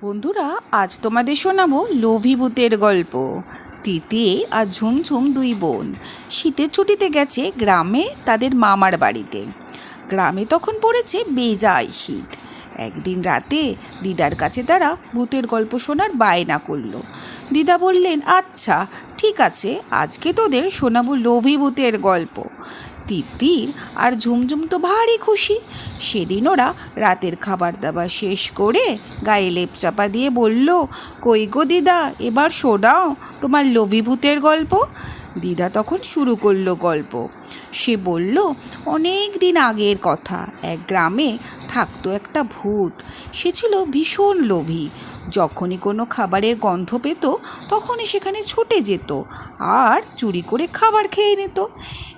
বন্ধুরা, আজ তোমাদের শোনাবো লোভী ভূতের গল্প। তিতির আর ঝুমঝুম দুই বোন শীতের ছুটিতে গেছে গ্রামে তাদের মামার বাড়িতে। গ্রামে তখন পড়েছে বেজায় শীত। একদিন রাতে দিদার কাছে তারা ভূতের গল্প শোনার বায়না করলো। দিদা বললেন, আচ্ছা ঠিক আছে, আজকে তোদের শোনাবো লোভী ভূতের গল্প। তিতির আর ঝুমঝুম তো ভারী খুশি। সেদিন ওরা রাতের খাবার দাবার শেষ করে গায়ে লেপ চাপা দিয়ে বলল, কই গো দিদা, এবার শোনাও তোমার লোভী ভূতের গল্প। দিদা তখন শুরু করলো গল্প। সে বলল, অনেক দিন আগের কথা, এক গ্রামে থাকতো একটা ভূত। সে ছিল ভীষণ লোভী। যখনই কোনো খাবারের গন্ধ পেত তখনই সেখানে ছুটে যেত আর চুরি করে খাবার খেয়ে নিত।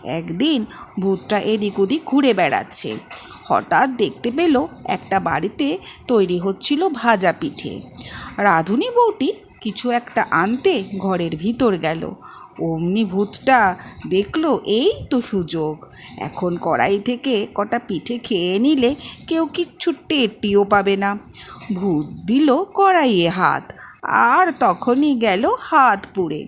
একদিন ভূতটা এদিক ওদিক ঘুরে বেড়াচ্ছে। হঠাৎ দেখতে পেল একটা বাড়িতে তৈরি হচ্ছিল ভাজা পিঠে। রাঁধুনি বউটি কিছু একটা আনতে ঘরের ভিতর গেল। অমনি ভূতটা দেখলো এই তো সুযোগ, এখন কড়াই থেকে কটা পিঠে খেয়ে নিলে কেউ কিচ্ছু টেরটিও পাবে না। ভূত দিল কড়াইয়ে হাত, আর তখনই গেল হাত পুড়ে।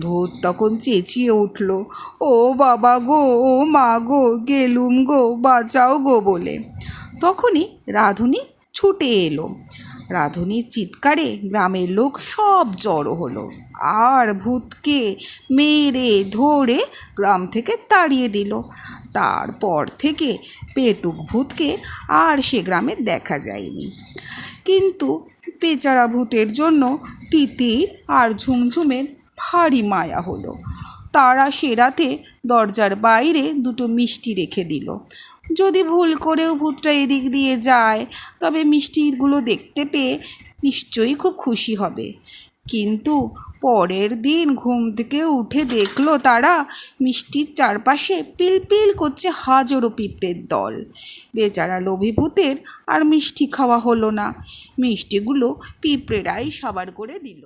ভূত তখন চেঁচিয়ে উঠল, ও বাবা গো, ও মা গো, গেলুম গো, বাঁচাও গো বলে। তখনই রাঁধুনি ছুটে এলো। রাঁধুনির চিৎকারে গ্রামের লোক সব জড়ো হলো আর ভূতকে মেরে ধরে গ্রাম থেকে তাড়িয়ে দিল। তারপর থেকে পেটুক ভূতকে আর সে গ্রামে দেখা যায়নি। কিন্তু বেচারা ভূতের জন্য তিতির আর ঝুমঝুমের ভারী মায়া হলো। তারা সে রাতে দরজার বাইরে দুটো মিষ্টি রেখে দিল। যদি ভুল করেও ভূতটা এদিক দিয়ে যায়, তবে মিষ্টিগুলো দেখতে পেয়ে নিশ্চয়ই খুব খুশি হবে। কিন্তু পরের দিন ঘুম থেকে উঠে দেখলো তারা মিষ্টির চারপাশে পিলপিল করছে হাজারো পিঁপড়ের দল। বেচারা লোভী ভূতের আর মিষ্টি খাওয়া হলো না। মিষ্টিগুলো পিঁপড়েরাই সাবার করে দিল।